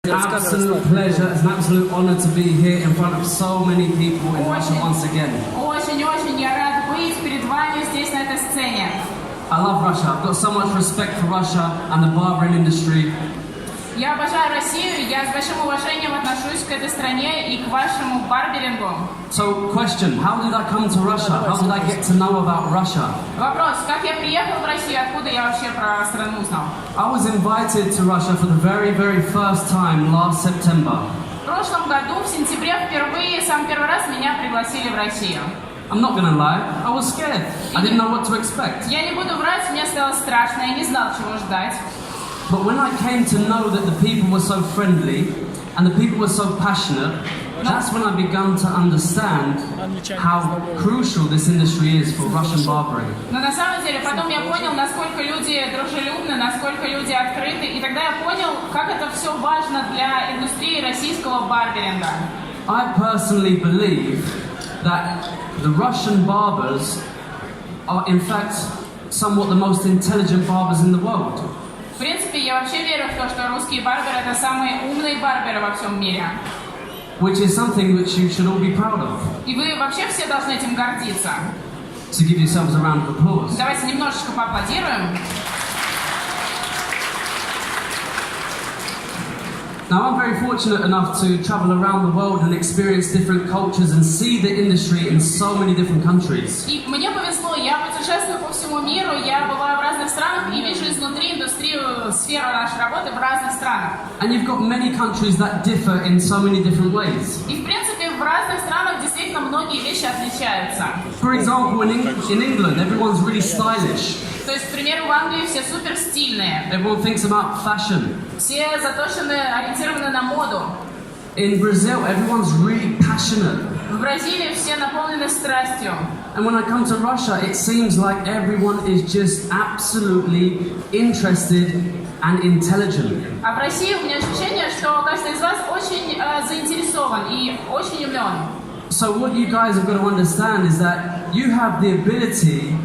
It's an absolute pleasure, it's an absolute honor to be here in front of so many people in Russia once again. Очень я рад быть перед вами здесь на этой сцене. I love Russia. I've got so much respect for Russia and the barbering industry. Я обожаю Россию, я с большим уважением отношусь к этой стране и к вашему барберингу. So, question, how did I come to Russia? How did I get to know about Russia? Вопрос, как я приехал в Россию, откуда я вообще про страну узнал? I was invited to Russia for the very first time last September. В прошлом году, в сентябре, самый первый раз меня пригласили в Россию. I'm not gonna lie, I was scared. I didn't know what to expect. Я не буду врать, мне стало страшно, я не знал, чего ждать. But when I came to know that the people were so friendly and the people were so passionate, that's when I began to understand how crucial this industry is for Russian barbering. Но на самом деле потом я понял, насколько люди дружелюбны, насколько люди открыты, и тогда я понял, как это все важно для индустрии российского барберинга. I personally believe that the Russian barbers are in fact somewhat the most intelligent barbers in the world. В принципе, я вообще верю в то, что русские барберы — это самые умные барберы во всем мире. Which is something which you should all be proud of. И вы вообще все должны этим гордиться. So give yourselves a round of applause. Давайте немножечко поаплодируем. Now, I'm very fortunate enough to travel around the world and experience different cultures and see the industry in so many different countries. И мне повезло, я путешествую по всему миру, я бываю в разных странах и вижу изнутри индустрию, сферу нашей работы в разных странах. And you've got many countries that differ in so many different ways. И в принципе в разных странах действительно многие вещи отличаются. For example, in England, everyone's really stylish. То есть, к примеру, в Англии все супер стильные. Everyone thinks about fashion. Все заточены, ориентированы на моду. In Brazil, everyone's really passionate. В Бразилии все наполнены страстью. And when I come to Russia, it seems like everyone is just absolutely interested and intelligent. А в России у меня ощущение, что каждый из вас очень заинтересован и очень умен. So what you guys have got to understand is that you have the ability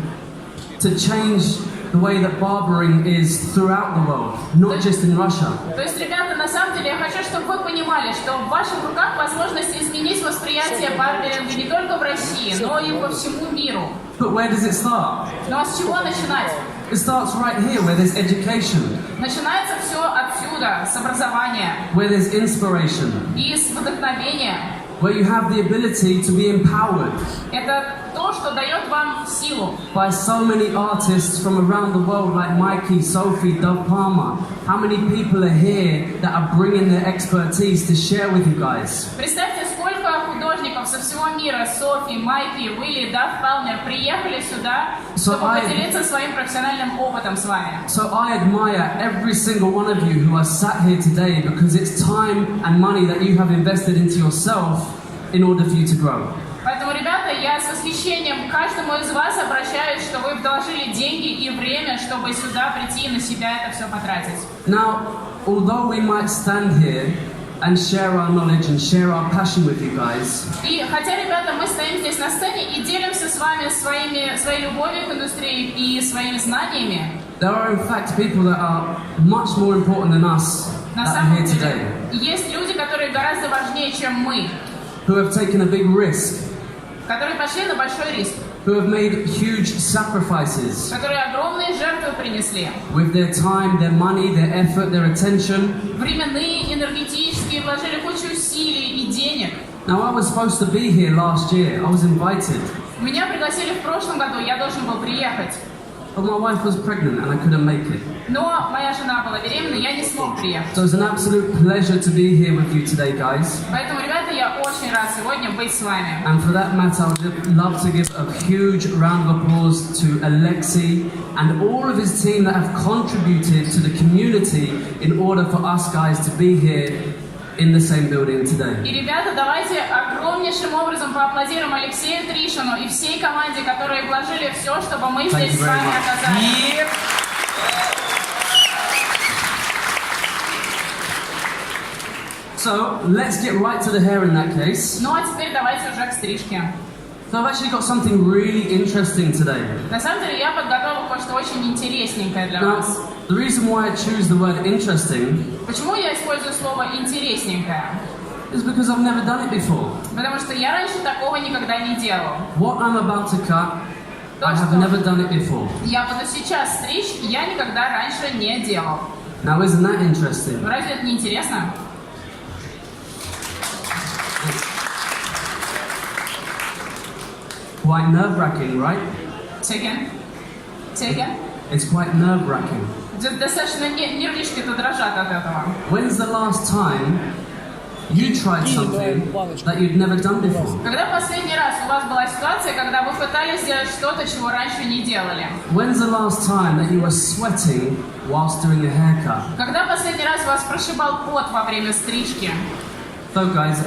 to change the way that barbering is throughout the world, not just in Russia. То есть, ребята, на самом деле я хочу, чтобы вы понимали, что в ваших руках возможность изменить восприятие барберинга не только в России, но и по всему миру. But where does it start? Ну а с чего начинать? It starts right here, where there's education. Начинается все отсюда, с образования. Where there's inspiration. И с вдохновения. Where you have the ability to be empowered. Это то, что дает вам силу. By so many artists from around the world, like Mikey, Sophie, Dove Palmer. How many people are here that are bringing their expertise to share with you guys? Представьте, сколько художников со всего мира, Софи, Майки, Уилли, Дав Палмер, приехали сюда, чтобы поделиться своим профессиональным опытом с вами. So I admire every single one of you who are sat here today because it's time and money that you have invested into yourself in order for you to grow. Поэтому, ребята, я с восхищением к каждому из вас обращаюсь, что вы вложили деньги и время, чтобы сюда прийти и на себя это все потратить. Now, although we might stand here and share our knowledge and share our passion with you guys. И хотя, ребята, мы стоим здесь на сцене и делимся с вами своей любовью к индустрии и своими знаниями. There are in fact people that are much more important than us that are here today. Есть люди, которые гораздо важнее, чем мы. Who have taken a big risk. Которые пошли на большой риск. Who have made huge sacrifices. Которые огромные жертвы принесли. With their time, their money, their effort, their attention. Временные, энергетические, вложили кучу усилий и денег. Now I was supposed to be here last year. I was invited. Меня пригласили в прошлом году, я должен был приехать. But my wife was pregnant and I couldn't make it. Но моя жена была беременна, я не смог приехать. So it's an absolute pleasure to be here with you today, guys. Поэтому, ребята, я очень рад сегодня быть с вами. And for that matter, I would love to give a huge round of applause to Alexei and all of his team that have contributed to the community in order for us guys to be here in the same building today. И, ребята, давайте огромнейшим образом поаплодируем Алексею Тришину и всей команде, которые вложили все, чтобы мы здесь с вами оказались. So, let's get right to the hair in that case. Ну а теперь давайте уже к стрижке. So I've actually got something really interesting today. На самом деле я подготовила кое-что очень интересненькое для Now, вас. The reason why I choose the word interesting Почему я использую слово «интересненькое»? is because I've never done it before. Потому что я раньше такого никогда не делал. What I'm about to cut, I have never done it before. Я буду сейчас стричь, я никогда раньше не делал. Now, isn't that interesting? Ну разве это не интересно? Quite nerve-wracking, right? Second. It's quite nerve-wracking. Достаточно нервишки-то дрожат от этого. When's the last time you tried something that you'd never done before? Когда последний раз у вас была ситуация, когда вы пытались сделать что-то, чего раньше не делали? When's the last time that you were sweating whilst doing a haircut? Когда последний раз вас прошибал пот во время стрижки? So guys,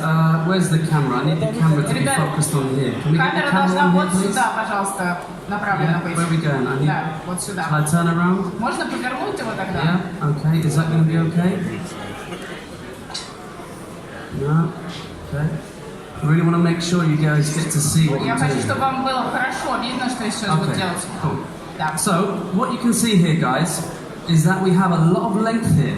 where's the camera? I need the camera to be Ребят, focused on here. Can we get the камера camera должна on here, вот please? сюда, пожалуйста, направлена Yeah, быть. where are we going? I need... Да, вот сюда. Shall I turn around? Можно повернуть его тогда? Yeah, okay. Is that going to be okay? No? Okay. I really want to make sure you guys get to see what Я I'm хочу, doing. чтобы вам было хорошо видно, что я сейчас буду Okay, делать. cool. Да. So, what you can see here, guys, is that we have a lot of length here.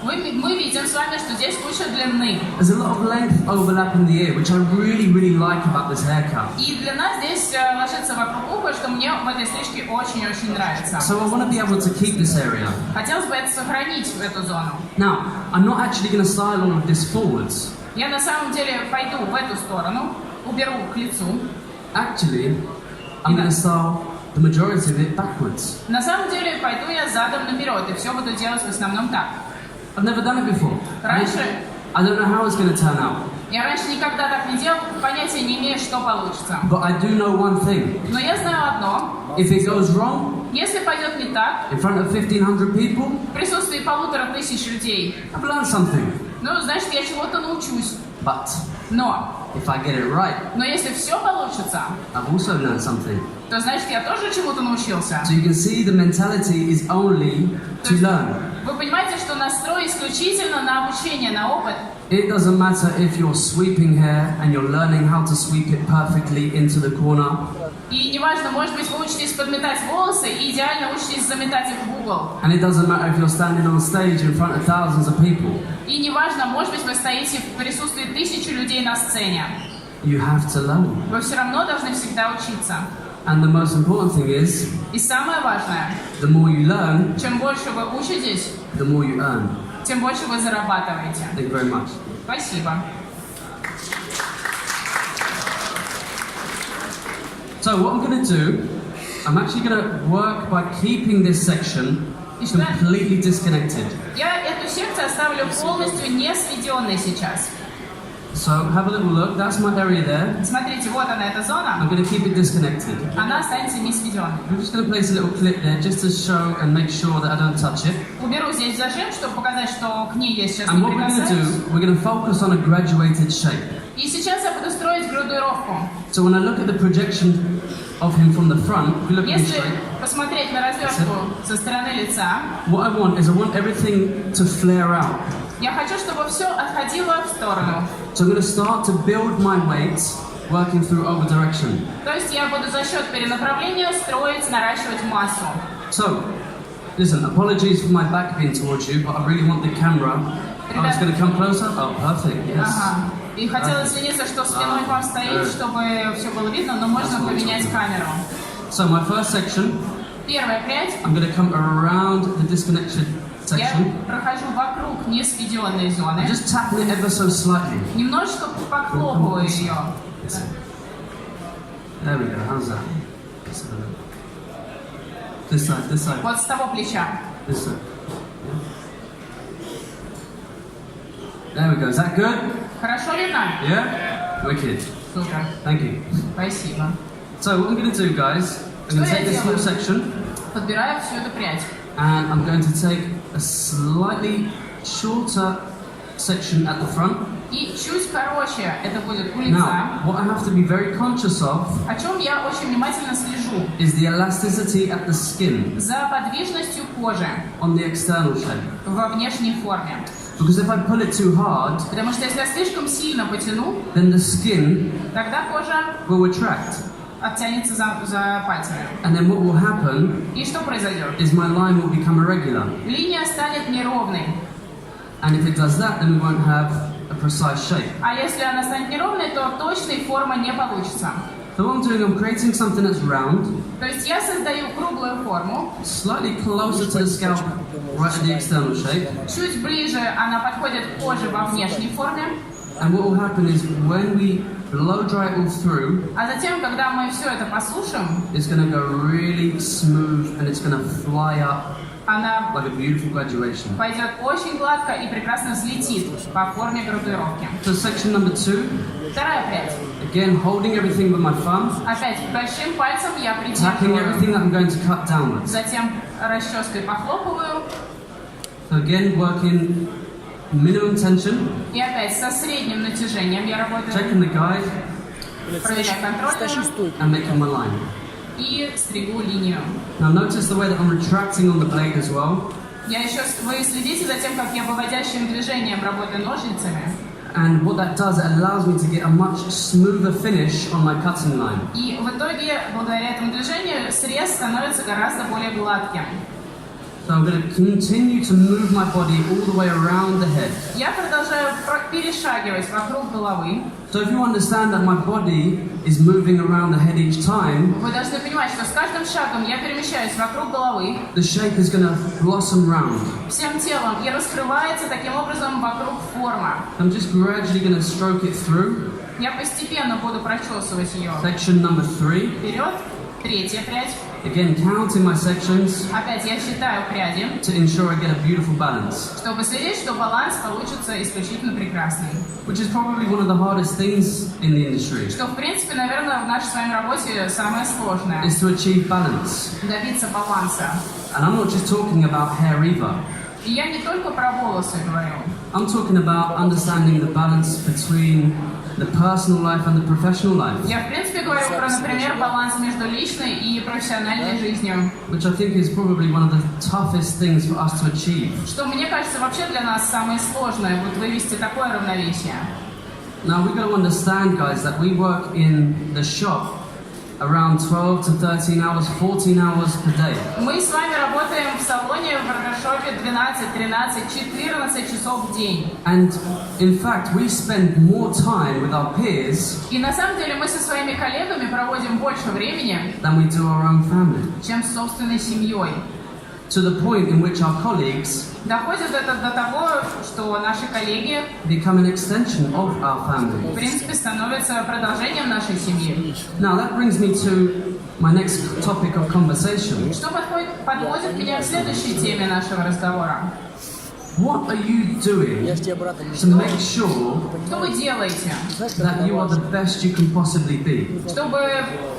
Мы видим с вами, что здесь куча длины. There's a lot of length overlap in the ear, which I really, really like about this haircut. И длина здесь ложится вокруг уха, что мне в этой стрижке очень-очень нравится. So I want to be able to keep this area. Хотелось бы это сохранить, в эту зону. Now, I'm not actually going to style all of this forwards. Я на самом деле пойду в эту сторону, уберу к лицу. Actually, I'm going to style the majority of it backwards. На самом деле пойду я задом наперед, и все буду делать в основном так. I've never done it before. Раньше I don't know how it's going to turn out. я раньше никогда так не делал, понятия не имею, что получится. But I do know one thing. Но я знаю одно. If it goes wrong, Если пойдет не так, in front of 1,500 people, в присутствии 1500 людей, I've learned something. ну, значит, я чего-то научусь. But Но if I get it right, если все получится, I've also learned something. то значит, я тоже чему-то научился. So you can see the mentality is only to learn. Вы понимаете, что настрой исключительно на обучение, на опыт. It doesn't matter if you're sweeping hair and you're learning how to sweep it perfectly into the corner. И неважно, может быть, вы учитесь подметать волосы и идеально учитесь заметать их в угол. And it doesn't matter if you're standing on stage in front of thousands of people. И неважно, может быть, вы стоите в присутствии 1000 людей на сцене. You have to learn. Вы все равно должны всегда учиться. And the most important thing is, И самое важное, the more you learn, чем больше вы учитесь, the more you earn. тем больше вы зарабатываете. Thank you very much. Спасибо. So what I'm going to do, I'm actually going to work by keeping this section completely disconnected. Я эту секцию оставлю полностью не сведенной сейчас. So have a little look. That's my area there. Смотрите, вот она, эта зона. I'm going to keep it disconnected. Она останется не сведенной. I'm just going to place a little clip there just to show and make sure that I don't touch it. Уберу здесь зажим, чтобы показать, что к ней я сейчас And не what we're going to прикасаюсь. do, we're going to focus on a graduated shape. И сейчас я буду строить градуировку. So when I look at the projection of him from the front, if you look at me Если straight, посмотреть на разверстку со стороны лица, what I want is I want everything to flare out. я хочу, чтобы все отходило в сторону. So I'm going to start to build my weight working through over direction. То есть я буду за счет перенаправления строить, наращивать массу. So, listen, apologies for my back being towards you, but I really want the camera. Oh, it's going to come closer? Oh, perfect, yes. Ага. И хотела извиниться, что спиной к вам стоит, чтобы все было видно, но можно поменять камеру. So my first section, Первая прядь. I'm going to come around the disconnected Я section. прохожу вокруг несведенной зоны. I'm just tapping it ever so slightly. Немножечко похлопываю ее. There we go, how's that? This side, this side, Вот с того плеча. this side. There we go, is that good? Хорошо видно? Yeah? Wicked. Супер. Thank you. Спасибо. So what I'm going to do, guys, I'm going to take this whole section Подбираю всю эту прядь. and I'm going to take a slightly shorter section at the front. И чуть короче это будет у Now, лица. what I have to be very conscious of О чем я очень внимательно слежу. is the elasticity at the skin За подвижностью кожи on the external shape. во внешней форме. Because if I pull it too hard, Потому что если я слишком сильно потяну, then the skin тогда кожа will retract. оттянется за пальцами. And then what will happen И что произойдет? is my line will become irregular. Линия станет неровной. And if it does that, then we won't have a precise shape. А если она станет неровной, то точной формы не получится. So what I'm doing, I'm creating something that's round, То есть я создаю круглую форму, slightly closer to the scalp, right at the external shape. чуть ближе она подходит к коже во внешней форме, And what will happen is when we blow dry it all through, а затем, когда мы все это посушим, it's going to go really smooth and it's going to fly up она like a beautiful graduation. пойдет очень гладко и прекрасно взлетит по форме градуировки. So section number 2, Вторая прядь. again holding everything with my thumb, Опять большим пальцем я tapping придерживаю, everything that I'm going to cut downwards. затем расческой похлопываю, So again working minimum tension, и опять со средним натяжением я работаю, checking the guide проверяю контрольную and making my line. и стригу линию. Now notice the way that I'm retracting on the blade as well. Я еще, вы следите за тем, как я выводящим движением работаю ножницами. And what that does, it allows me to get a much smoother finish on my cutting line. И в итоге, благодаря этому движению, срез становится гораздо более гладким. So I'm going to continue to move my body all the way around the head. Я продолжаю перешагивать вокруг головы. So if you understand that my body is moving around the head each time, Вы должны понимать, что с каждым шагом я перемещаюсь вокруг головы the shape is going to blossom round. всем телом и раскрывается таким образом вокруг форма. I'm just gradually going to stroke it through. Я постепенно буду прочесывать ее. Section number 3. Вперед, третья прядь. Again, counting my sections Опять я считаю пряди, to ensure I get a beautiful balance, чтобы следить, что баланс получится исключительно прекрасный. which is probably one of the hardest things in the industry, Что, в принципе, наверное, в нашей с вами работе самое сложное. is to achieve balance. Добиться баланса. And I'm not just talking about hair either. И я не только про волосы говорю. I'm talking about understanding the balance between the personal life and the professional life, Я, в принципе, говорю про, например, баланс между личной и профессиональной жизнью. which I think is probably one of the toughest things for us to achieve. Что, мне кажется, вообще для нас самое сложное, вот вывести такое равновесие. Now we've got to understand, guys, that we work in the shop around 12 to 13 hours, 14 hours per day. Мы с вами работаем в салоне, в барбершопе 12, 13, 14 часов в день. And in fact, we spend more time with our peers И на самом деле мы со своими коллегами проводим больше времени, than we do our own family. чем с собственной семьей. To the point in which our colleagues Доходит это до того, что наши коллеги, become an extension of our в family. принципе, становятся продолжением нашей семьи. Now that brings me to my next topic of conversation. Что подводит меня к следующей теме нашего разговора. What are you doing to make sure Что вы делаете, that you are the best you can possibly be? чтобы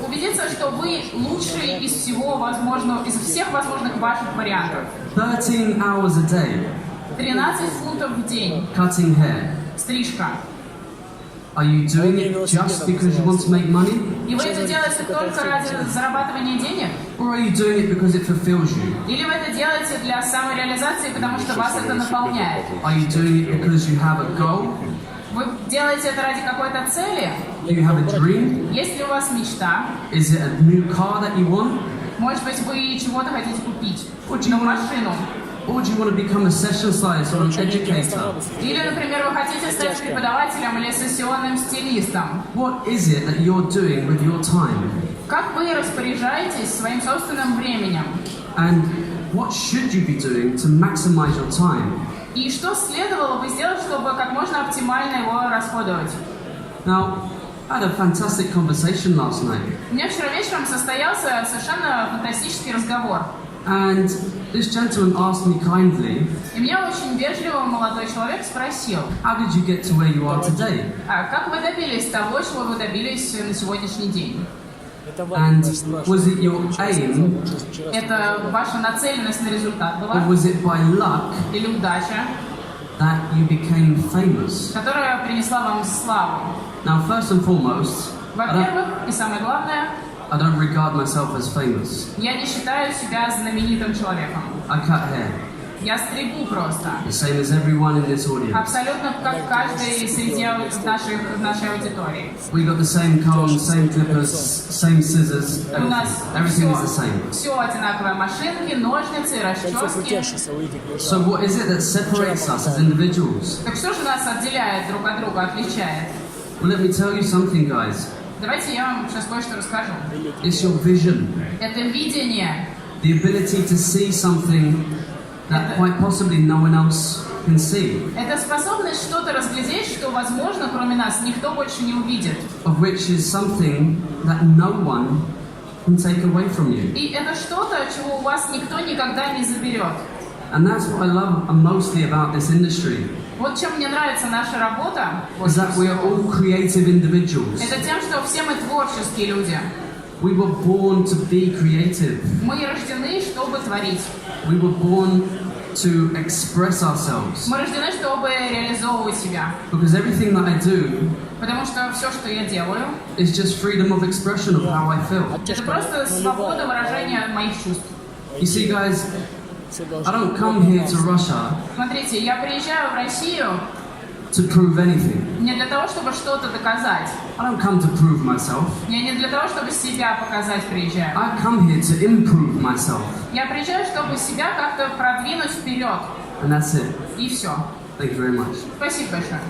убедиться, что вы лучший из всего возможного, из всех возможных ваших вариантов? 13 hours a day 13 фунтов в день, cutting hair. стрижка. Are you doing it just because you want to make money? И вы это делаете только ради зарабатывания денег? Or are you doing it because it fulfills you? Или вы это делаете для самореализации, потому что вас это наполняет? Are you doing it because you have a goal? Вы делаете это ради какой-то цели? Do you have a dream? Есть ли у вас мечта? Is it a new car that you want? Может быть, вы чего-то хотите купить? What do you Ну, want? машину. Or do you want to become a session stylist or an educator? Или, например, вы хотите стать преподавателем или сессионным стилистом. What is it that you're doing with your time? Как вы распоряжаетесь своим собственным временем? And what should you be doing to maximize your time? И что следовало бы сделать, чтобы как можно оптимально его расходовать? Now, I had a fantastic conversation last night, У меня вчера вечером состоялся совершенно фантастический разговор. and this gentleman asked me kindly, И меня очень вежливо молодой человек спросил, how did you get to where you are today? а как вы добились того, чего вы добились на сегодняшний день? And was it your aim, Это ваша нацеленность на результат or была? was it by luck Или удача, that you became famous? которая принесла вам славу? Now, first and foremost, Во-первых, и самое главное, I don't regard myself as famous. я не считаю себя знаменитым человеком. I cut hair. Я стригу просто. The same as everyone in this audience. Абсолютно как каждый среди нашей аудитории. We got the same comb, same clippers, same scissors, У нас everything is the same. все одинаковые машинки, ножницы, расчески. So what is it that separates us as individuals? Так что же нас отделяет друг от друга, отличает? Well, let me tell you something, guys. Давайте я вам сейчас кое-что расскажу. It's your vision. Это видение. The ability to see something that quite possibly no one else can see. Это способность что-то разглядеть, что, возможно, кроме нас, никто больше не увидит. Of which is something that no one can take away from you. И это что-то, чего у вас никто никогда не заберет. And that's what I love mostly about this industry. Вот чем мне нравится наша работа, Is that we are all creative individuals. это тем, что все мы творческие люди. We were born to be creative. Мы рождены, чтобы творить. We were born to express ourselves. Мы рождены, чтобы реализовывать себя. Because everything that I do Потому что все, что я делаю, is just freedom of expression of how I feel. это просто свобода выражения моих чувств. You see, guys, I don't come here to Russia Смотрите, я приезжаю в Россию to prove anything. не для того, чтобы что-то доказать. I don't come to prove myself. Я не для того, чтобы себя показать приезжаю. I come here to improve myself. Я приезжаю, чтобы себя как-то продвинуть вперед. And that's it. И все. Thank you very much. Спасибо большое.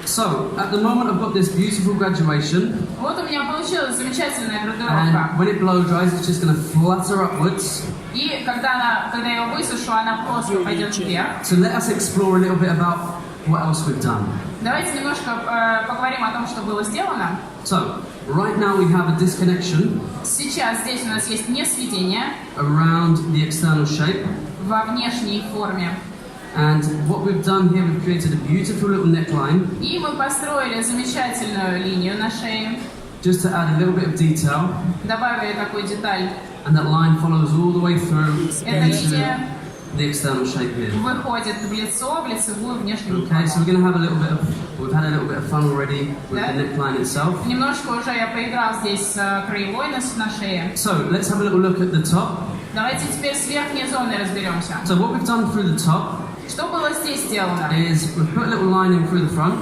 So, at the moment I've got this beautiful graduation, Вот у меня получилась замечательная and градуировка. when it blow dries, it's just going to flutter upwards. И когда я ее высушу, она просто пойдет вверх. So let us explore a little bit about what else we've done. Давайте немножко поговорим о том, что было сделано. So, right now we have a disconnection Сейчас здесь у нас есть несведение around the external shape. во внешней форме. And what we've done here, we've created a beautiful little neckline, И мы построили замечательную линию на шее. just to add a little bit of detail. Добавили такую деталь. And that line follows all the way through Эта into линия the external shape here. выходит в лицо, в лицевую внешнюю Okay, so we're форму. going to have a little bit of, we've had a little bit of fun already with the neckline itself. Немножко уже я поиграл здесь с краевой на шее. So, let's have a little look at the top. Давайте теперь с верхней зоной разберемся. So what we've done through the top Что было здесь сделано? is we've put a little line in through the front.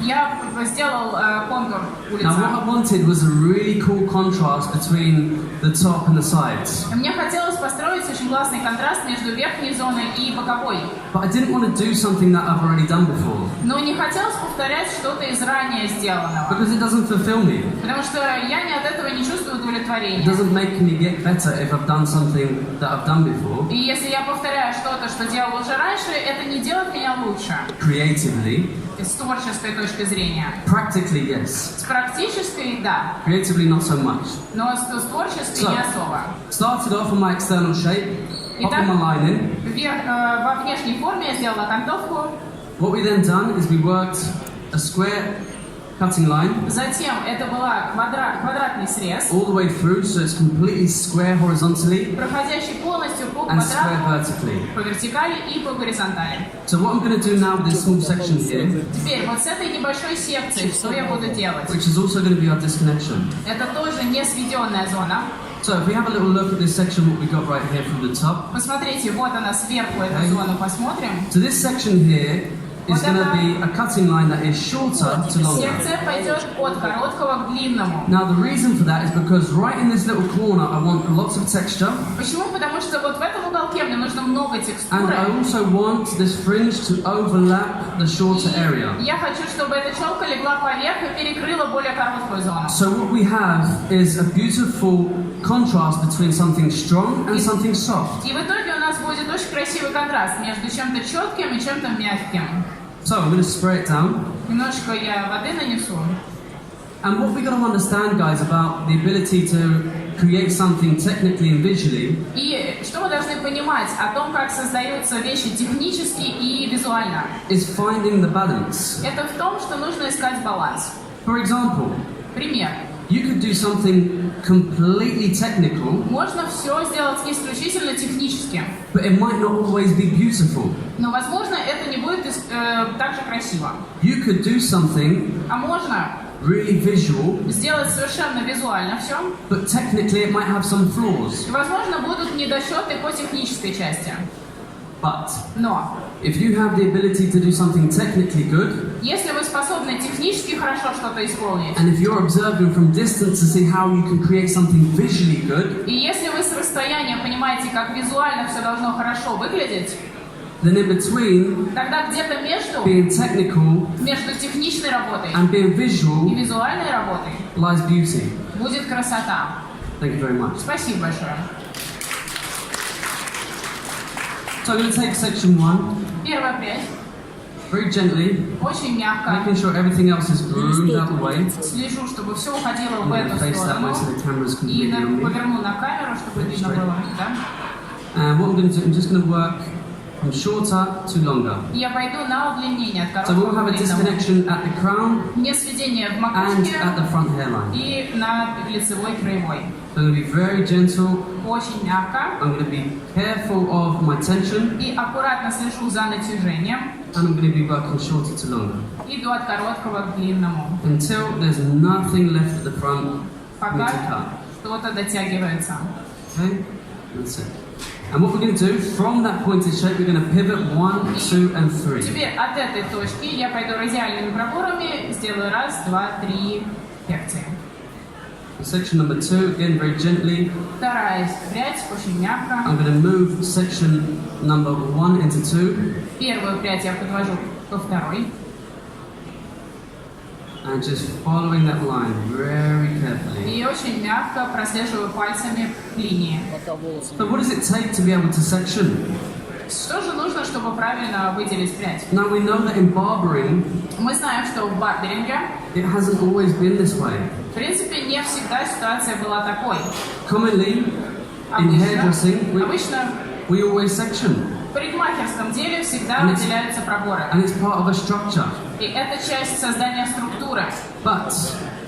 Я сделал контур Now what I улицы. wanted was a really cool contrast between the top and the sides. Мне хотелось построить очень классный контраст между верхней зоной и боковой. But I didn't want to do something that I've already done before. Но не хотелось повторять что-то из ранее сделанного. Because it doesn't fulfill me. Потому что я от этого не чувствую It удовлетворения. doesn't make me get better if I've done something that I've done before. И если я повторяю что-то, что делал уже раньше, это не делает меня лучше. Creatively. С творческой точки зрения. Practically, yes. С практической, да. Creatively, not so much. Но с творческой не особо. Started off on my external shape, up Итак, on my lining. во внешней форме я сделала окантовку. What we then done is we worked a square cutting line Затем это была квадратный срез, all the way through, so it's completely square horizontally проходящий полностью по and square квадрату, vertically. по вертикали и по горизонтали. So what I'm going to do now with this small section here, Теперь вот с этой небольшой секцией, что я буду делать? which is also going to be our disconnection. Это тоже не сведенная зона. So if we have a little look at this section, what we got right here from the top. Посмотрите, вот она сверху, эту зону посмотрим. So this section here is going to be a cutting line that is shorter to longer. Секция пойдет от короткого к длинному. Now the reason for that is because right in this little corner I want lots of texture, Почему? Потому что вот в этом уголке мне нужно много and I текстуры. also want this fringe to overlap the shorter area. Я хочу, чтобы эта челка легла поверх и перекрыла более короткую зону. So what we have is a beautiful contrast between something strong and something soft. И в итоге у нас будет очень красивый контраст между чем-то четким и чем-то мягким. So I'm going to spray it down. Немножко я воды нанесу. And what we got to understand, guys, about the ability to create something technically and visually И что мы должны понимать о том, как создаются вещи технически и визуально? is finding the balance. Это в том, что нужно искать баланс. For example, Пример. you could do something completely technical, Можно все сделать исключительно технически, but it might not always be beautiful. но, возможно, это не будет так же красиво. You could do something А можно really visual, сделать совершенно визуально все. but technically it might have some flaws. И, возможно, будут недосчеты по технической части. But Но if you have the ability to do something technically good, если вы способны технически хорошо что-то исполнить, and if you're observing from distance to see how you can create something visually good, и если вы с расстояния понимаете, как визуально все должно хорошо выглядеть, then in between тогда где-то being technical между техничной работой and being и visual визуальной работой lies beauty. будет красота. Thank you very much. Спасибо большое. So I'm going to take section 1 Первая прядь. very gently, Очень мягко. making sure everything else is groomed out the way. Слежу, чтобы все уходило I'm в going эту to face that way сторону. so the camera's И completely on me. поверну на камеру, чтобы видно было. Да? And what I'm going to do, I'm just going to work from shorter to longer. И я пойду на удлинение от So we'll короткого have к a длинному. disconnection at the crown Не сведение в and макушке at the front hairline. и на лицевой краевой. So I'm going to be very gentle. Очень мягко. I'm going to be careful of my tension, И аккуратно слежу за натяжением. and I'm going to be working shorter to longer Иду от короткого к длинному. until there's nothing left at the front for me Пока to cut. что-то дотягивается. Okay, that's it. And what we're going to do from that pointed shape, we're going to pivot 1, 2, and 3. Теперь от этой точки я пойду радиальными проборами, сделаю раз, два, три секции. Section number 2, again very gently. Вторая прядь, очень мягко. I'm going to move section number 1 into 2, Первую прядь я подвожу ко второй. and just following that line very carefully. И очень мягко прослеживаю пальцами линии. So what does it take to be able to section? Что же нужно, чтобы правильно выделить прядь? Now we know that in barbering, Мы знаем, что в барберинге, it hasn't always been this way. в принципе, не всегда ситуация была такой. Commonly, in Обычно, hairdressing, обычно we always section, в парикмахерском деле всегда And it's- выделяются проборы. and it's part of a structure. И это часть создания структуры. But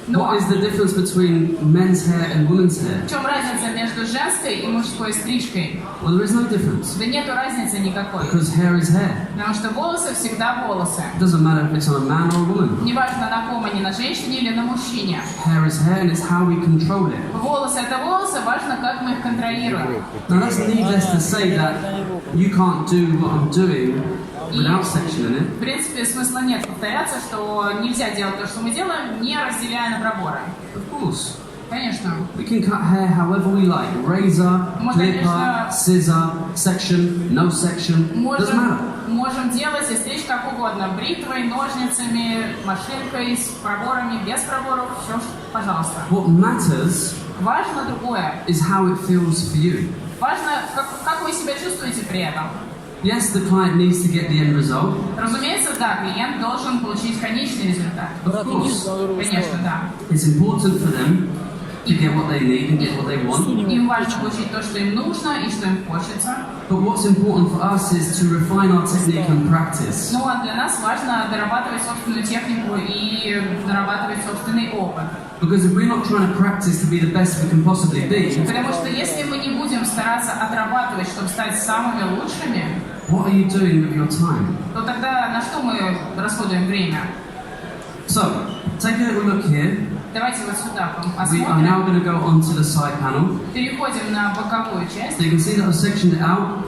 what is the difference between men's hair and women's hair? В чем разница между женской и мужской стрижкой? Well, there is no difference, Да нету разницы никакой. because hair is hair. Потому что волосы всегда волосы. It doesn't matter if it's on a man or a woman. Неважно, на ком они, на женщине или на мужчине. Hair is hair, and it's how we control it. Волосы это волосы, важно, как мы их контролируем. Now that's needless to say that you can't do what I'm doing without sectioning it. В принципе, смысла нет повторяться, что нельзя делать то, что мы делаем, не разделяя на проборы. Of course, Конечно. we can cut hair however we like. Razor, clipper, scissor, section, no section, doesn't matter. Можем делать и стричь как угодно. Бритвой, ножницами, машинкой, с проборами, без проборов. Все, пожалуйста. What matters Важно другое. is how it feels for you. Важно, как вы себя чувствуете при этом. Yes, the client needs to get the end result. Разумеется, да, клиент должен получить конечный результат. Of course, Конечно, да. it's important for them to get what they need and get what they want. Им важно получить то, что им нужно и что им хочется. But what's important for us is to refine our technique and practice. Ну а для нас важно дорабатывать собственную технику и нарабатывать собственный опыт. Because if we're not trying to practice to be the best we can possibly be, Потому что если мы не будем стараться отрабатывать, чтобы стать самыми лучшими, what are you doing with your time? то тогда на что мы расходуем время? So, take a little look here. Давайте вот сюда We are now посмотрим. going to go onto the side panel. Переходим на боковую часть. So you can see that I've sectioned it out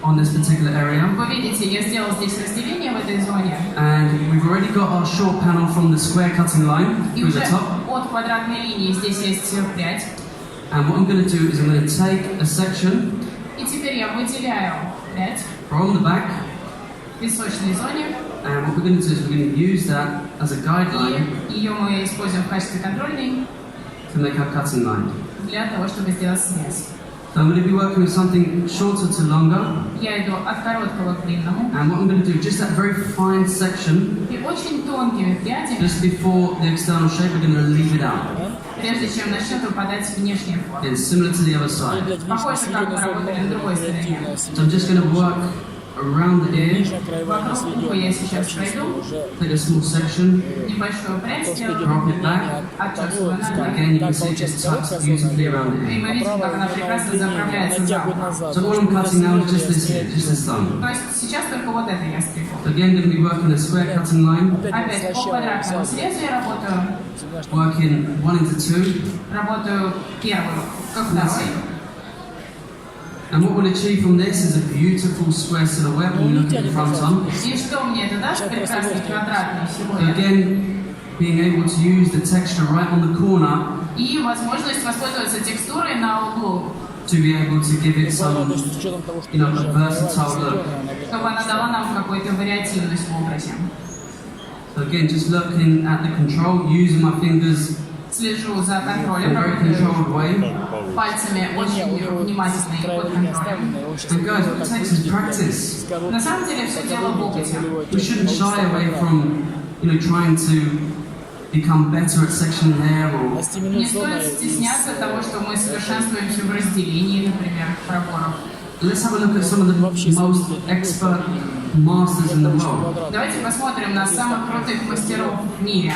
on this particular area. Вы видите, я сделал здесь разделение в этой зоне. And we've already got our short panel from the square cutting line И through уже the top. от квадратной линии здесь есть прядь. And what I'm going to do is I'm going to take a section И теперь я выделяю прядь from the back. в песочной зоне. And what we're going to do is we're going to use that as a guideline И ее мы используем в качестве контрольной to make our cutting line. для того, чтобы сделать срез. So I'm going to be working with something shorter to longer. Я иду от короткого к длинному. And what I'm going to do, just that very fine section, И очень тонкими прядями, just before the external shape, we're going to leave it out. прежде чем начнет выпадать внешняя форма. It's similar to the other side. Похоже, как мы работали на другой стороне. So I'm just going to work around the ear, Нижняя краевая не Вокруг уха я сейчас сведет, пройду. уже take a small section, Небольшую прядь то, что сделаю. идет удлинение от того, Отчесываю назад. скажем, again you как can see it получается just tucks короткая beautifully зона, around the И ear. мы видим, правая как она зона прекрасно удлинения, она заправляется за тягивает ухо. назад. So all I'm cutting now is just this here, just this line. То есть сейчас только вот это я стригу. So again, going to be working a square cutting line, Опять по квадратному срезу я работаю. working 1 into 2. Работаю первую, как второй. And what we'll achieve from this is a beautiful square silhouette when we look at the front on. И что мне это даст? Прекрасный квадратный So силуэт. again, being able to use the texture right on the corner И возможность воспользоваться текстурой на углу, to be able to give it То some, есть с учетом того, что you know, уже a versatile look. чтобы она дала нам какую-то вариативность в образе. So again, just looking at the control, using my fingers Слежу за in a контролем, very работаю controlled way. пальцами очень внимательно и под контролем. And guys, what it takes is practice. На самом деле все дело в опыте. We shouldn't shy away from, you know, trying to become better at sectioning hair or Не стоит стесняться того, что мы совершенствуемся в разделении, например, проборов. let's have a look at some of the most expert masters in the world. Давайте посмотрим на самых крутых мастеров в мире.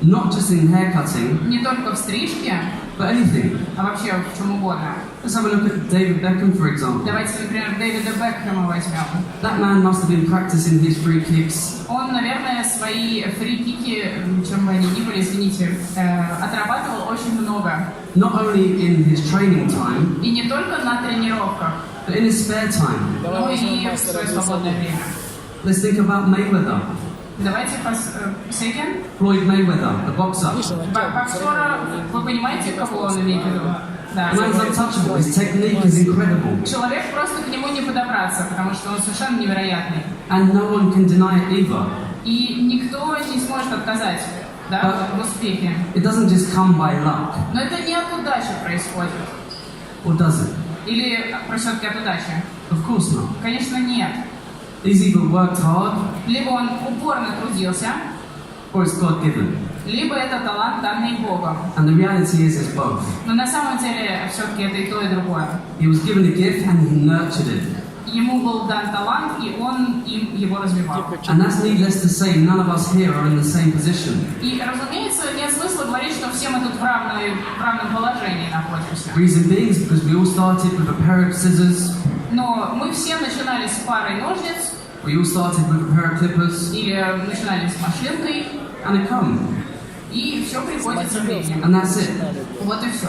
Not just in hair cutting, Не только в стрижке, but anything. а вообще в чем угодно. Let's have a look at David Beckham, for example. Давайте, например, Дэвида Бекхэма возьмем. That man must have been practicing his free kicks Он, наверное, свои фри-кики, чем бы они ни были, извините, отрабатывал очень много. not only in his training time, И не только на тренировках, but in his spare time. но и в свое свободное время. Let's think about Mayweather, Давайте Сейген. Floyd Mayweather, the boxer. Боксера, вы понимаете, кого он имеет в виду? Да. The man's untouchable. His technique is incredible, Человек просто к нему не подобраться, потому что он совершенно невероятный. and no one can deny it either. И никто не сможет отказать, да, в успехе. It doesn't just come by luck, Но это не от удачи происходит. or does it? Или все-таки от удачи? Of course not. Конечно, нет. He's either worked hard, Либо он упорно трудился, or it's God-given. либо это талант, данный Богом. And the reality is, it's both. Но на самом деле все-таки это и то, и другое. He was given a gift, and he nurtured it. Ему был дан талант, и он им его развивал. And that's needless to say, none of us here are in the same position. И, разумеется, нет смысла говорить, что все мы тут в равном положении находимся. Reason being is because we all started with a pair of scissors, Но мы все начинали с парой ножниц, we all started with a pair of clippers, или начинали с машинкой, and a comb. и все приходит со временем. And that's it. Вот и все.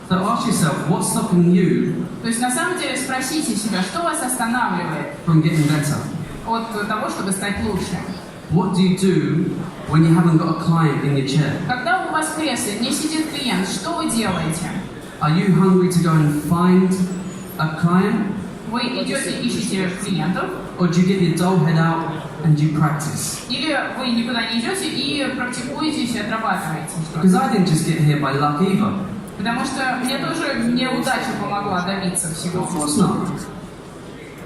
So ask yourself, what's stopping you То есть, на самом деле, спросите себя, что вас останавливает from getting better? от того, чтобы стать лучше? What do you do when you haven't got a client in your chair? Когда у вас в кресле не сидит клиент, что вы делаете? Are you hungry to go and find a client? Вы идете, ищете клиентов, Or do you get your doll head out and you practice? или вы никуда не идете и практикуетесь и отрабатываете Because что-то? I didn't just get here by luck either. Потому что мне тоже неудача помогла добиться всего. Of course not.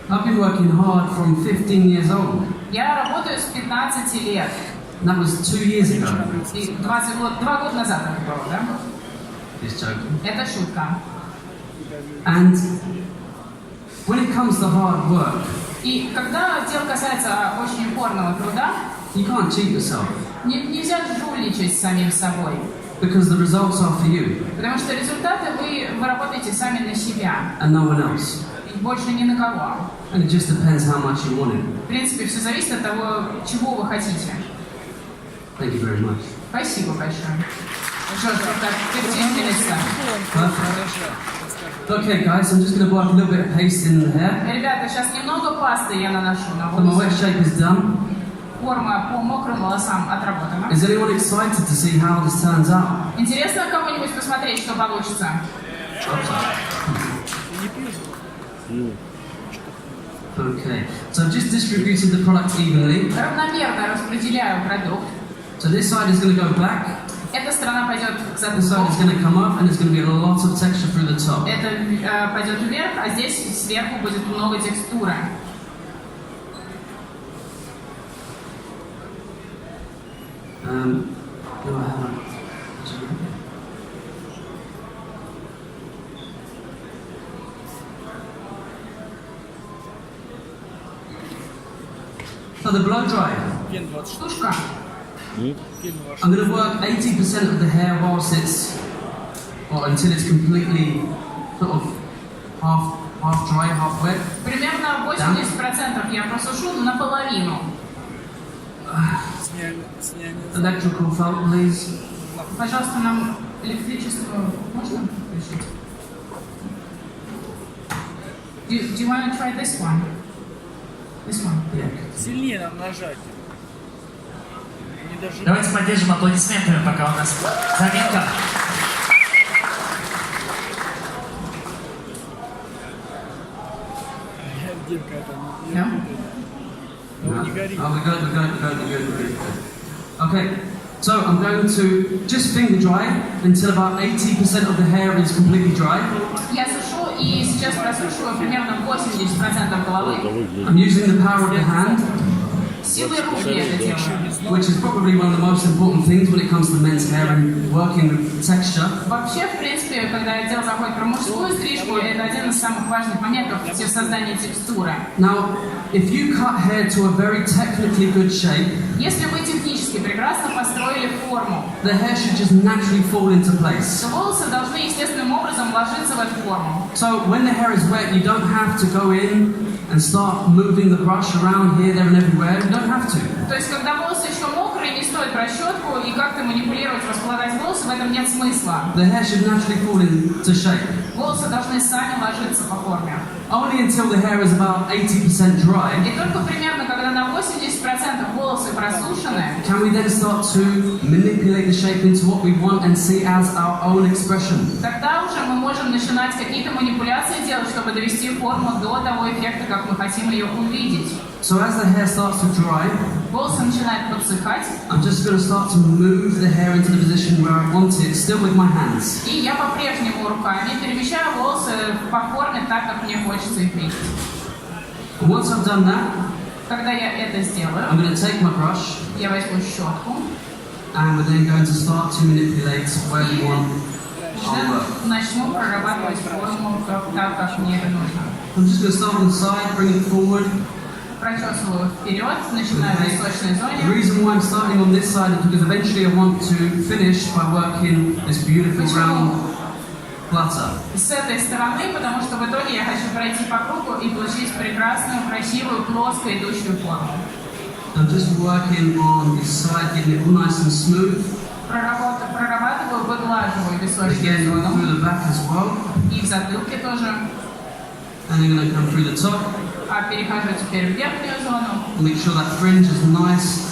I've been working hard from 15 years old. Я работаю с 15 лет. And that was 2 years ago. И 2 года назад это было, да? Just joking. Это шутка. And when it comes to hard work, И когда дело касается очень упорного труда, you can't cheat yourself. нельзя жульничать с самим собой. Because the results are for you Потому что результаты вы работаете сами на себя. and no one else. И больше ни на кого. And it just depends how much you want it. В принципе, все зависит от того, чего вы хотите. Thank you very much. Спасибо большое. Джош, вот так, 15 minutes. Perfect. Okay, guys, I'm just going to work a little bit of paste in the hair. Rебята, сейчас немного пасты я наношу на So my wet волосы. shape is done. Форма по мокрым волосам отработана. Is anyone excited to see how this turns out? Интересно кому-нибудь посмотреть, что получится? Okay, so I've just distributed the product evenly. Равномерно распределяю продукт. So this side is going to go back, Эта сторона пойдет к this side is затылку. going to come up, and there's going to be a lot of texture through the top. Это пойдет вверх, а здесь сверху будет много текстуры. Do I have a... So the blow dry. Ген 20 штук. Штучка. Ген 20 I'm going to work 80% of the hair whilst it's, or until it's completely sort of half dry, half wet. Примерно 80% я просушу наполовину. Сняли. Electrical fault, please. Пожалуйста, нам электричество можно включить? Do you want to try this one? This one? Yeah. Сильнее нам нажать. Не даже... Давайте поддержим аплодисментами, пока у нас заминка. Димка, это не... No? Ну, не гори. Oh, we're good. Okay, so I'm going to just finger dry until about 80% of the hair is completely dry. Я сушу и сейчас просушиваю примерно 80% головы. I'm using the power of the hand, Силой рук я это делаю. which is probably one of the most important things when it comes to men's hair and working with texture. Вообще, в принципе, когда дело заходит про мужскую стрижку, это один из самых важных моментов в создании текстуры. Now, if you cut hair to a very technically good shape, Если вы технически прекрасно построили форму, the hair should just naturally fall into place. то волосы должны естественным образом ложиться в эту форму. So when the hair is wet, you don't have to go in and start moving the brush around here, there and everywhere. You don't have to. То есть, когда волосы еще мокрые, не стоит расчетку и как-то манипулировать, располагать волосы, в этом нет смысла. The hair should naturally fall into shape. Волосы должны сами ложиться по форме. Only until the hair is about 80% dry И только примерно, когда на 80% волосы просушены, can we then start to manipulate the shape into what we want and see as our own expression. тогда уже мы можем начинать какие-то манипуляции делать, чтобы довести форму до того эффекта, как мы хотим ее увидеть. So as the hair starts to dry, Волосы начинают подсыхать, I'm just going to start to move the hair into the position where I want it, still with my hands. и я по-прежнему руками перемещаю волосы по форме так, как мне хочется их видеть. And once I've done that, Когда я это I'm сделаю, going to take my brush я возьму щетку, and we're then going to start to manipulate where we want our work. начну прорабатывать форму так, как мне это нужно. I'm just going to start on the side, bring it forward. Прочесываю вперед, начинаю в височной The зоне. reason why I'm starting on this side is because eventually I want to finish by working this beautiful round flutter. С этой стороны, потому что в итоге я хочу пройти по кругу и получить прекрасную, красивую, плоско идущую форму. I'm just working on this side, getting it all nice and smooth. Прорабатываю, выглаживаю височную Again, through зону. the back as well. И в затылке тоже. And then going to come through the top. А перехожу теперь в верхнюю зону. Make sure that fringe is nice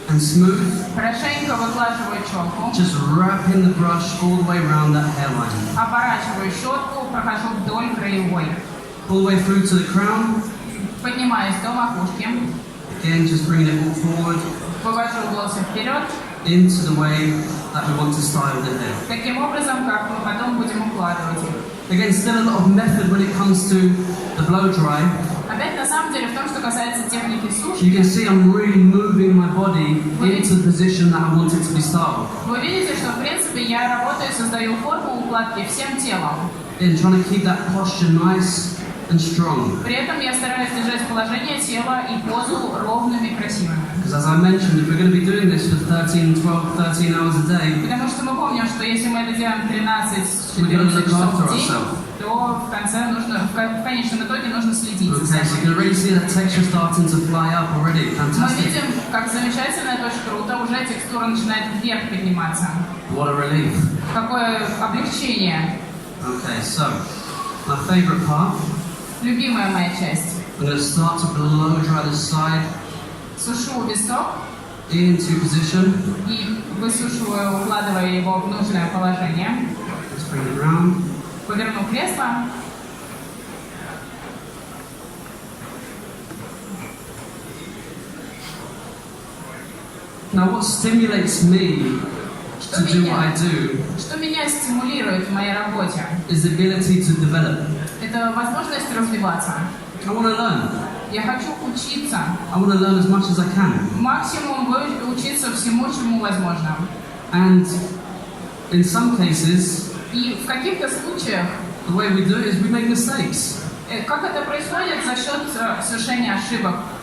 and smooth. Хорошенько выглаживаю челку. Just wrapping the brush all the way around that hairline. Оборачиваю щетку, прохожу вдоль краевой. All the way through to the crown. Поднимаюсь до макушки. Again, just bringing it all forward Вывожу волосы вперед. into the way that we want to style the hair. Таким образом, как мы потом будем укладывать их. Again, still a lot of method when it comes to the blow dry. Опять, на самом деле, в том, что касается техники You сушки, can see I'm really moving my body into the position that I want it to be styled. вы видите, что, в принципе, я работаю, создаю форму укладки всем телом. And trying to keep that posture nice and strong. При этом я стараюсь держать положение тела и позу ровными, красивыми. Because as I mentioned, if we're going to be doing this for 13 hours a day, Потому что мы помним, что если мы это делаем 13-14 часов в день, то в конце нужно, в конечном итоге нужно следить за okay, so you can собой. already see that texture starting to fly up already. Мы Fantastic. видим, как замечательно, это очень круто, уже текстура начинает вверх подниматься. What a relief. Какое облегчение. Okay, so my favorite part. Любимая моя часть. I'm going to start to blow dry the side Сушу висок into position. и высушиваю, укладывая его в нужное положение. Let's bring it round. Поверну кресло. Now, what stimulates me to do what I do Что меня стимулирует в моей работе? is the ability to develop. Это возможность развиваться. I want to learn. Я хочу учиться. I want to learn as much as I can. Максимум учиться всему, чему возможно. And in some cases, И в каких-то случаях, the way we do it is we make mistakes. как это происходит за счет совершения ошибок.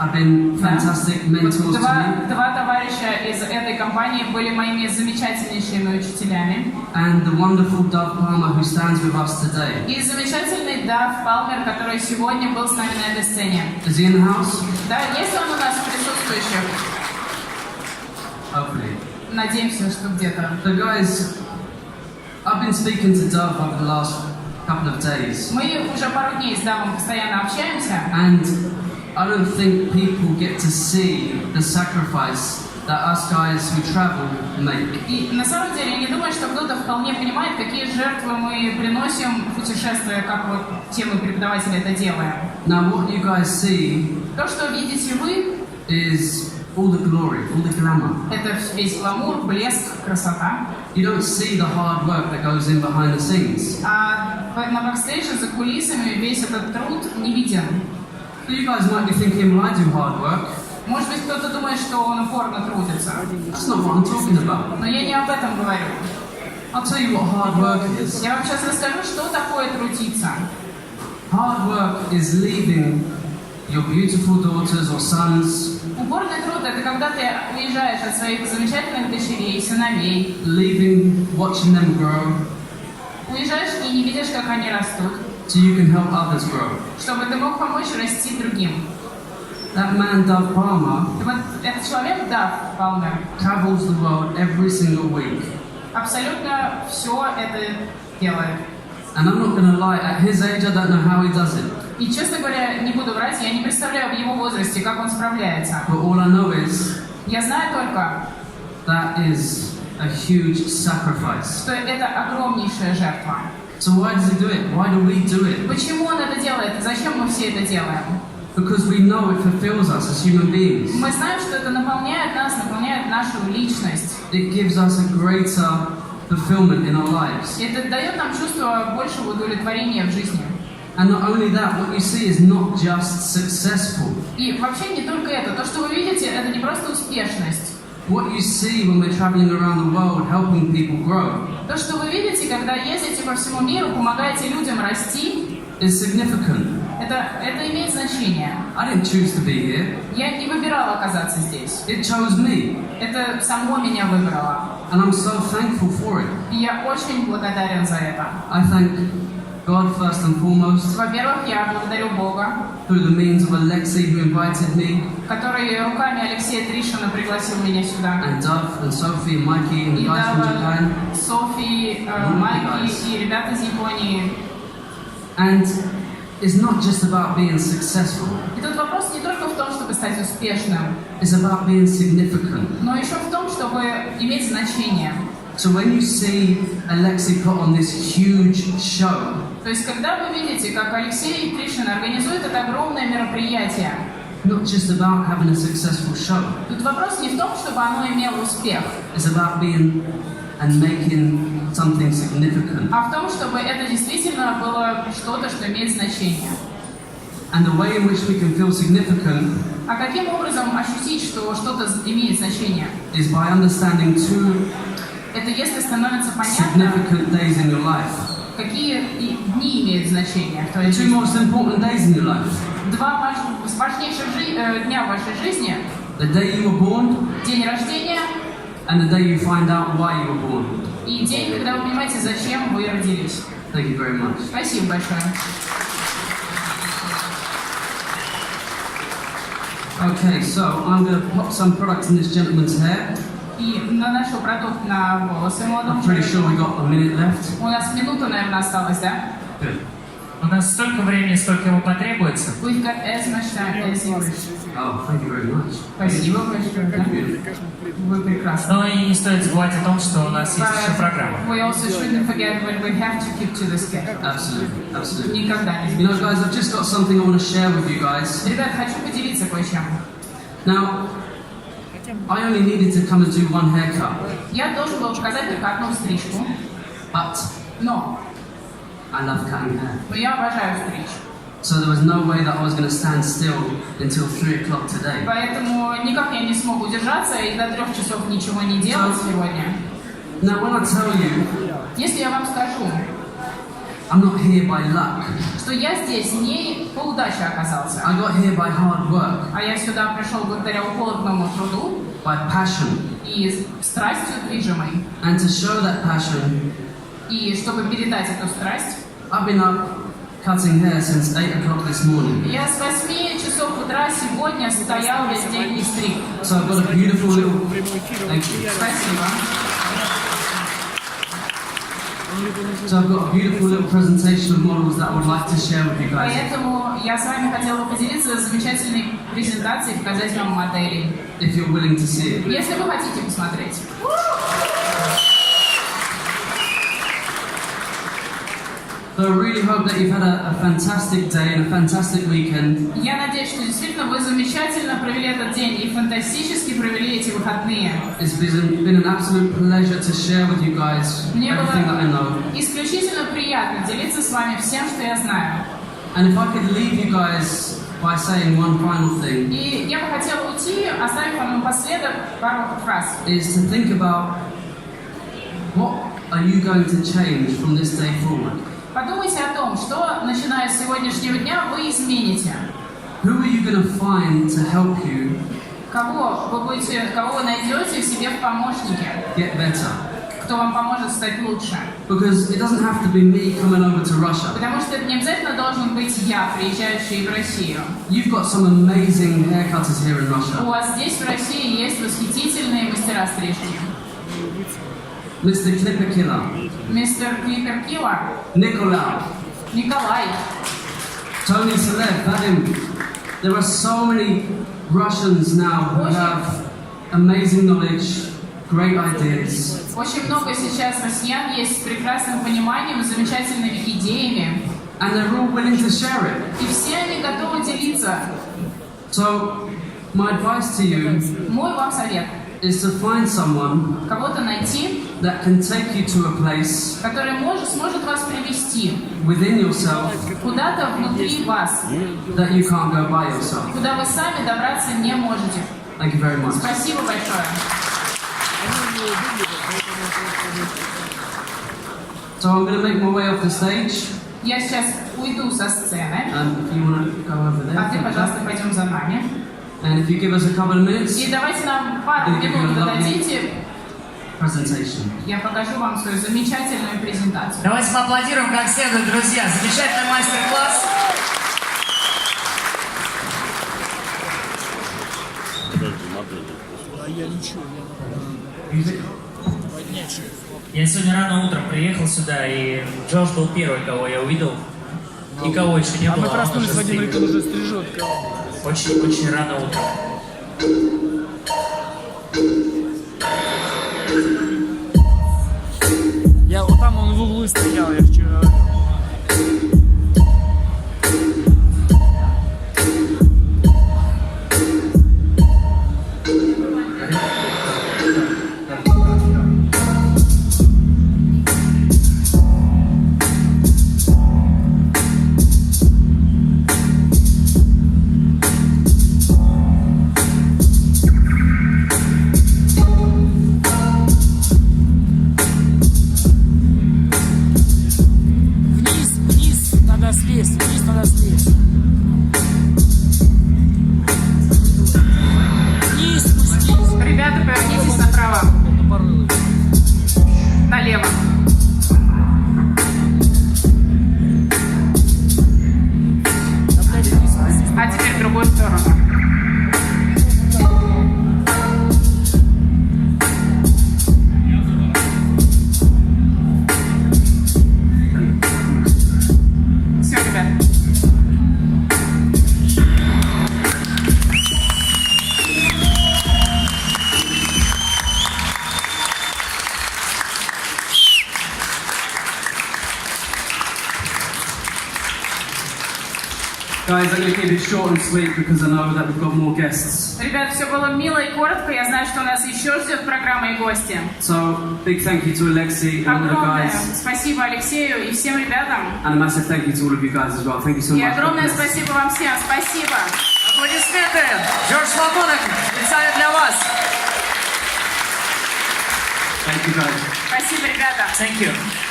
have been fantastic mentors to me. Два товарища из этой компании были моими замечательнейшими учителями. And the wonderful Dove Palmer who stands with us today. И замечательный Дав Палмер, который сегодня был с нами на этой сцене. Is he in the house? Да, есть он у нас присутствующих? Hopefully. Надеемся, что где-то. So guys, I've been speaking to Dove over the last couple of days. Мы уже пару дней с Давом постоянно общаемся. And I don't think people get to see the sacrifice that us guys who travel make. И на самом деле я не думаю, что кто-то вполне понимает, какие жертвы мы приносим в путешествия, как вот те мы преподаватели это делаем. Now what you guys see То, что видите вы, is all the glory, all the glamour. это весь гламур, блеск, красота. You don't see the hard work that goes in behind the scenes. А на бэкстейдже за кулисами весь этот труд не виден. So you guys might be thinking, well, I do hard work. Может быть, кто-то думает, что он упорно трудится. That's not what I'm talking about. Но я не об этом говорю. I'll tell you what hard work is. Я вам сейчас расскажу, что такое трудиться. Hard work is leaving your beautiful daughters or sons, Упорный труд – это когда ты уезжаешь от своих замечательных дочерей, сыновей, leaving, watching them grow, уезжаешь и не видишь, как они растут, so you can help others grow. чтобы ты мог помочь расти другим. That man, Dove Palmer, И вот этот человек, Дав Палмер, travels the world every single week. абсолютно все это делает. And I'm not going to lie, at his age, I don't know how he does it. И, честно говоря, не буду врать, я не представляю в его возрасте, как он справляется. But all I know is Я знаю только, that is a huge sacrifice. что это огромнейшая жертва. So why does he do it? Why do we do it? Почему он это делает? Зачем мы все это делаем? Because we know it fulfills us as human beings. Мы знаем, что это наполняет нас, наполняет нашу личность. It gives us a greater fulfillment in our lives. И это дает нам чувство большего удовлетворения в жизни. And not only that, what you see is not just successful. И вообще не только это. То, что вы видите, это не просто успешность. What you see when we're traveling around the world helping people grow То, что вы видите, когда ездите по всему миру, помогаете людям расти, is significant. это имеет значение. I didn't choose to be here. Я не выбирала оказаться здесь. It chose me. Это само меня выбрало. And I'm so thankful for it. И я очень благодарен за это. I thank God first and foremost Во-первых, я благодарю Бога, through the means of Alexei who invited me, который руками Алексея Тришина пригласил меня сюда. and Dove and Sophie and Mikey and the И guys from Дава, Japan. Софи, Майки и ребята из Японии. And it's not just about being successful. И тут вопрос не только в том, чтобы стать успешным, It's about being significant. но еще в том, чтобы иметь значение. So when you see Alexei put on this huge show, То есть, когда вы видите, как Алексей Тришин организует это огромное мероприятие, not just about having a successful show. тут вопрос не в том, чтобы оно имело успех, It's about being and making something significant. а в том, чтобы это действительно было что-то, что имеет значение. And the way in which we can feel significant А каким образом ощутить, что что-то имеет значение? is by understanding two Это если становится понятно, significant days in your life. какие дни имеют значение в твоей The two жизни. most important days in your life. Два важнейших дня в вашей жизни: The day you were born день рождения and the day you find out why you were born. и день, когда вы понимаете, зачем вы родились. Thank you very much. Спасибо большое. Okay, so I'm going to pop some product in this gentleman's hair. И наношу продукт на волосы молодому I'm pretty sure we человеку. got a minute left. У нас минута, наверное, осталась, да? Good. У нас столько времени, сколько ему потребуется. We've got as much time as you wish. Oh, thank you very much. Спасибо большое. Да? Вы прекрасны. Но и не стоит забывать о том, что у нас есть еще But программа. we also shouldn't forget when we have to keep to the schedule. Absolutely, absolutely. Никогда не You know, сбежим. guys, I've just got something I want to share with you guys. Ребят, хочу поделиться кое-чем. Now, I only needed to come and do one haircut, Я должен был показать только одну стрижку, but но I love cutting hair. я обожаю стричь. So there was no way that I was going to stand still until 3 o'clock today. Поэтому никак я не смог удержаться и до 3 часов ничего не делать сегодня. Now, when I tell you Если я вам скажу, I'm not here by luck. что я здесь не по удаче оказался, I got here by hard work, а я сюда пришел благодаря упорному труду by passion. и страстью движимой. And to show that passion, И чтобы передать эту страсть, I've been up cutting hair since 8 o'clock this morning. я с 8 часов утра сегодня стоял весь день и стриг. So I've got a beautiful little... Thank you. Спасибо. So I've got a beautiful little presentation of models that I would like to share with you guys. Поэтому я с вами хотела поделиться замечательной презентацией, показать вам модели. If you're willing to see it. Если вы хотите посмотреть. So I really hope that you've had a fantastic day and a fantastic weekend. Я надеюсь, что действительно вы замечательно провели этот день и фантастически провели эти выходные. It's been an absolute pleasure to share with you guys Мне everything that I know. было исключительно приятно делиться с вами всем, что я знаю. And if I could leave you guys by saying one final thing, И я бы хотела уйти, оставив вам напоследок пару фраз. is to think about what are you going to change from this day forward? Подумайте о том, что, начиная с сегодняшнего дня, вы измените. Who are you going to find to help you Кого вы найдете себе в помощнике, get better? кто вам поможет стать лучше. Because it doesn't have to be me coming over to Russia. Потому что это не обязательно должен быть я, приезжающий в Россию. You've got some amazing haircutters here in У Russia. вас здесь, в России, есть восхитительные мастера стрижки. Mr. Clipper Killer, Мистер Клипер Киллер, Nicolau, Николай. Tony Selev, Vadim. There are so many Russians now who have amazing knowledge, great ideas. Очень много сейчас россиян есть с прекрасным пониманием, с замечательными идеями. And they're all willing to share it. И все они готовы делиться. So, my advice to you Мой вам совет. is to find someone Кого-то найти, that can take you to a place который сможет вас привести within yourself куда-то внутри вас, that you can't go by yourself. куда вы сами добраться не можете. Thank you very much. Спасибо большое. So I'm going to make my way off the stage. Я сейчас уйду со сцены, If you want to go over there. а ты, пожалуйста, пойдем за нами. And if you give us a couple of minutes, И давайте нам пару минут вы дадите, presentation. я покажу вам свою замечательную презентацию. Давайте поаплодируем как следует, друзья. Замечательный мастер-класс. А я ничего, поднять. Я сегодня рано утром приехал сюда, и Джош был первый, кого я увидел. Никого еще не А было. мы он проснулись, уже Владимир стриг. уже стрижет. Очень рано утром. Я вот там он в углу стоял, я вчера. Вниз надо слезть, вниз надо слезть. Вниз спустись. Ребята, повернитесь направо, Тупорылый. налево. Опять вниз спустись. А теперь в другую сторону. Все, ребят. Guys, I'm going to keep it short and sweet because I know that we've got more guests. Ребят, все было мило и коротко. Я знаю, что у нас еще ждет программа и гости. So, big thank you to Alexei and all the Огромное guys. спасибо Алексею и всем ребятам. And a massive thank you to all of you guys as well. Thank you so И much. огромное God bless. спасибо вам всем. Спасибо. Аплодисменты! Джордж LAMONACA специально для вас. Thank you guys. Спасибо, ребята. Thank you.